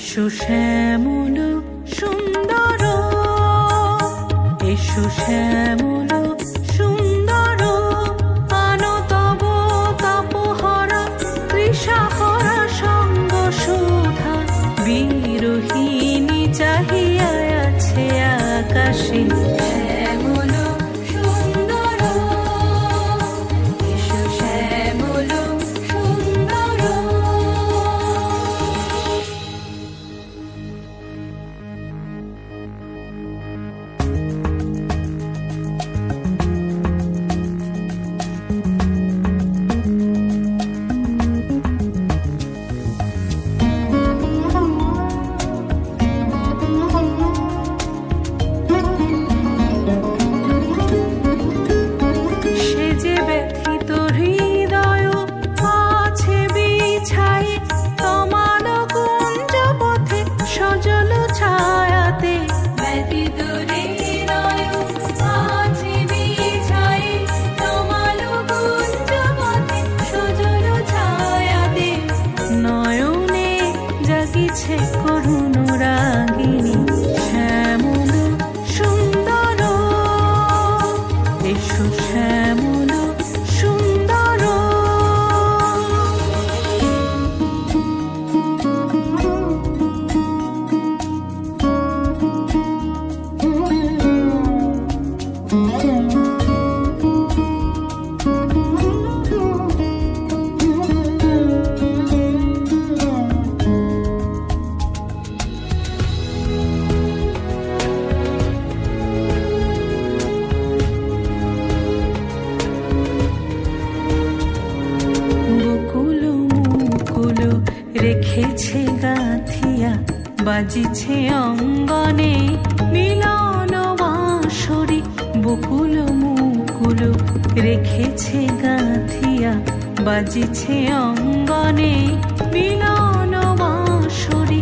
এসো শ্যামল সুন্দর, এসো শ্যামল সুন্দর, আনো তব তাপহরা তৃষাহরা সঙ্গ সুধা। বিরোহিণী চাহিয়া আছে আকাশে, শ্যামল সুন্দর, এসো শ্যামল সুন্দর। করুণ রাগিনী শ্যামল সুন্দর, এসো শ্যামল সুন্দর। রেখেছে গাঁথিয়া বাজিছে অঙ্গনে মিলন বাঁশরি। বকুল মুকুল রেখেছে গাঁথিয়া বাজিছে অঙ্গনে মিলন বাঁশরি।